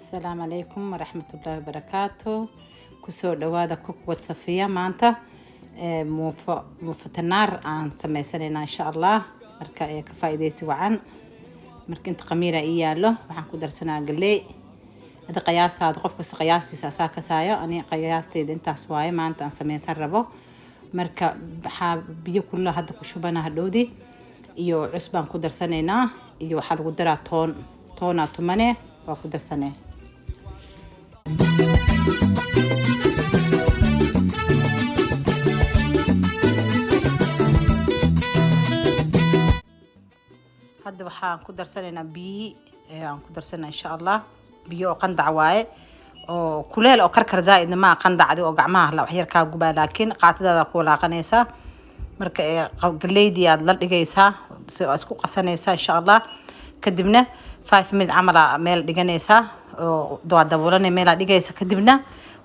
السلام عليكم ورحمة الله وبركاته. كسور دوادا كوك وصفية مانتا موفتنار عن سميسانينا إن شاء الله. مركا كفايدة سوعان مركا انت قميرة إيالو وحان كودر سنة قلي هذا قياس هذا قف كس قياستي ساساكا سايا أني قياستي دنتا سواي مانتا عن سميسان ربو مركا بيو كله هذا كشوبنا هدودي iyo cusbaan ku darsanayna iyo waxa lagu daraa toona tumane waa ku darsanay hadda waxaan ku darsanaynaa biyo aan ku darsanaa insha Allah biyo qandac waaye oo kuleel oo karkar zaaid ma qandacdi oo gacmaha la wax yar ka gubaa laakiin qaatadada ku walaaqanaysa marka galeydii aad la dhigaysaa soo isku qasanaysaa insha Allah kadibna 5 minutes amala meel dhiganaysaa oo daboolanay meel dhigaysa kadibna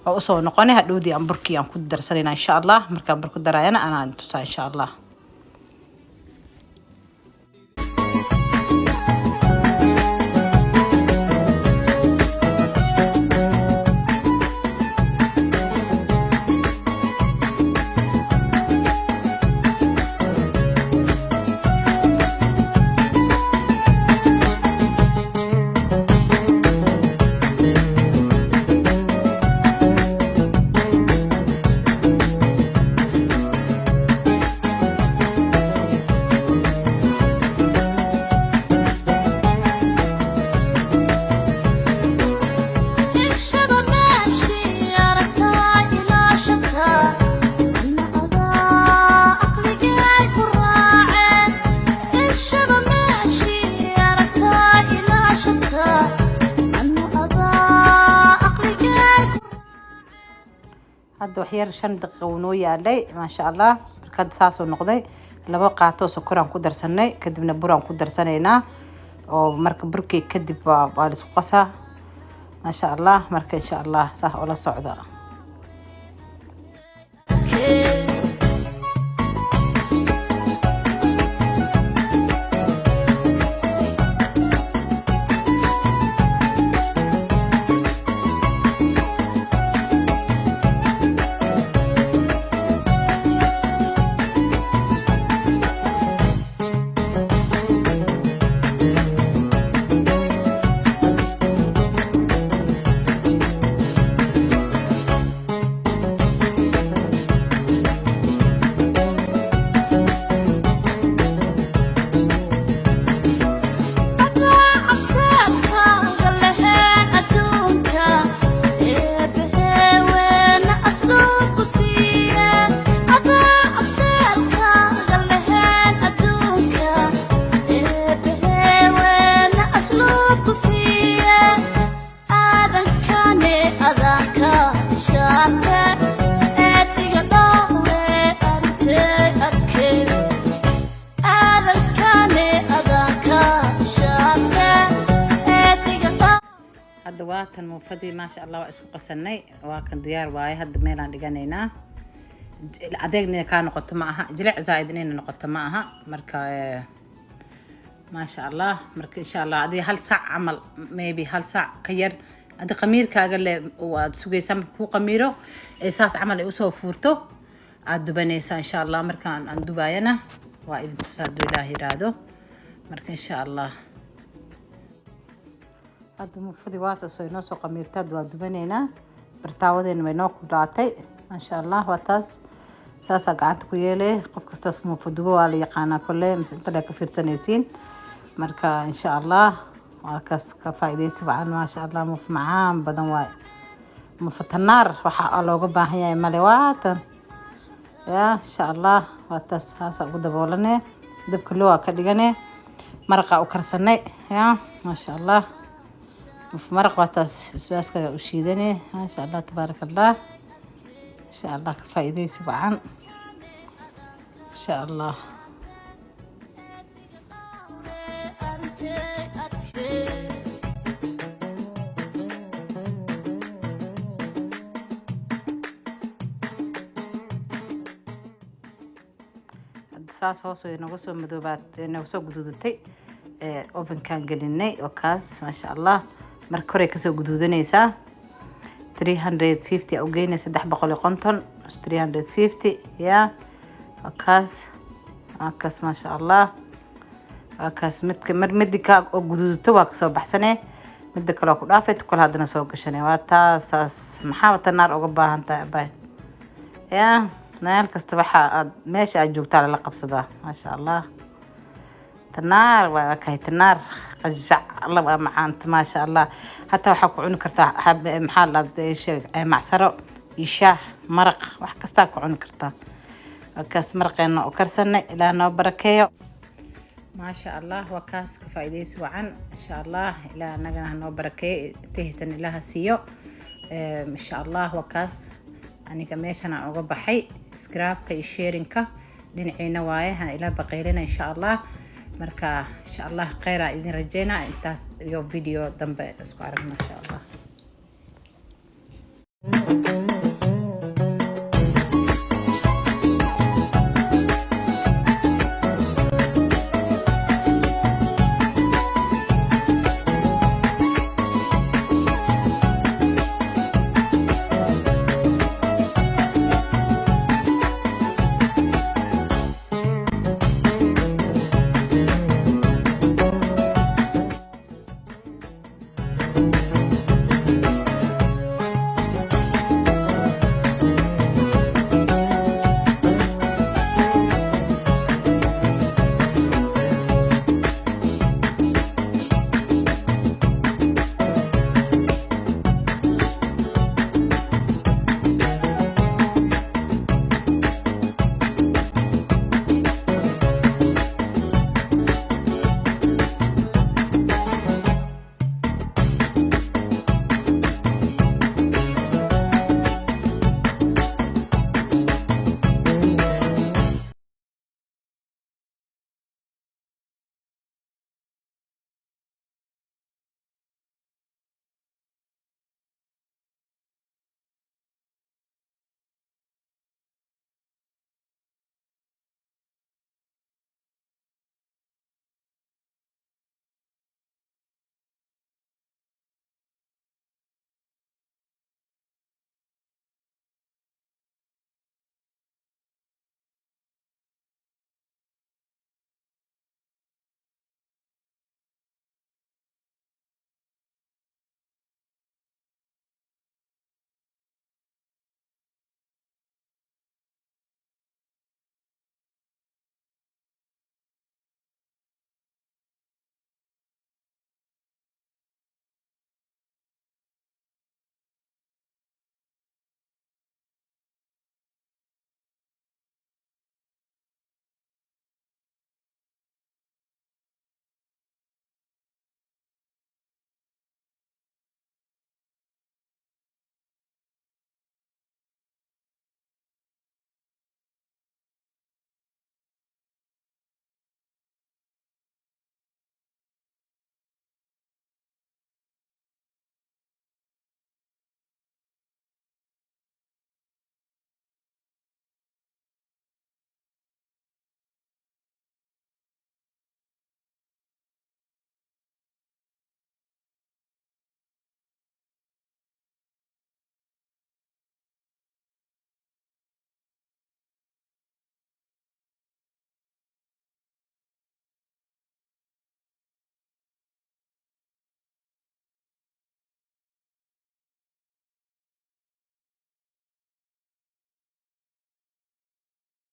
waa soo noqonay hadhoodii aan burkii aan ku darsanayna insha Allah markaan burku darayana aan tusaa insha Allah هذا وحير 5 دقيقة ونويا علي ما شاء الله مركز ساسو نقضي لبا قاطو سكران ku darsanay kadibna buraan ku darsanayna oo marka burkii kadib waa la isku qasaa ma sha Allah marka insha Allah sax oo la socda هذا واتن مفدي ما شاء الله اسمه قسني واكن ديار واي هذا ميلان دغانينا adeegna ka noqoto ma aha jilic zaaidina noqoto ma aha marka ma sha Allah marka insha Allah adii hal saac amal maybe hal saac ka yar adii qamiirkaaga le waad sugaysan ku qamiiro saas amal ay soo fuurto aad dubanaysa insha Allah markaan aan dubayana waa idin tusaado ilaahi raado marka insha Allah هذا مفدي واتن سو inoo soo qamiirtad waa dubanayna bartaawadeena way noo ku dhaatay ما شاء الله واتاس ساسا قعدت ku yeelay qof kasta mufadigo waa la yaqaana kullee mis inta ka fiirsanaysiin marka insha Allah waa ka faa'iideysi baan ما شاء الله muf macaan badan waay mufatanaar waxa looga baahan yahay malewaatan ya insha Allah wataas saasa ugu daboolanay dabka loo ka dhiganay maraqa u karsanay ya ما شاء الله مرق واتاس بسباسكا u shiidanay ما شاء الله تبارك الله إن شاء الله كفايدة سبعان إن شاء الله saas hoos way nagu soo madoobaad nagu soo gududatay oven kan gelinay oo kaas ma sha Allah marka hore kasoo guduudanaysaa 350 او geynay 350 350 يا وكاس ما شاء الله وكاس مدي كا او غدودتو waa kasoo baxsanay midda kale ku dhaafay kul hadana soo gashanay waa taas maxaa naar uga baahan tahay bay ya naal kasta waxa aad meesha aad joogtaa la qabsadaa ma sha Allah tanaar waa kay tanaar qajac الله معانت ما شاء الله حتى waxa ku cuni kartaa maxaa la sheegay macsaro isha maraq wax kasta ku cuni kartaa kaas maraqeena oo karsanay ilaa noo barakeeyo ما شاء الله وكاس كفايديس وعن إن شاء الله إلى نجنا نوبر كي تهسن لها سيو إن شاء الله وكاس أنا كميش أنا أقرب حي سكراب كي شيرينكا لنعينا وايه إلى بقيرنا إن شاء الله مركا إن شاء الله خيرا إذن رجينا إنتاس يو فيديو دنبا أسكارك ما شاء الله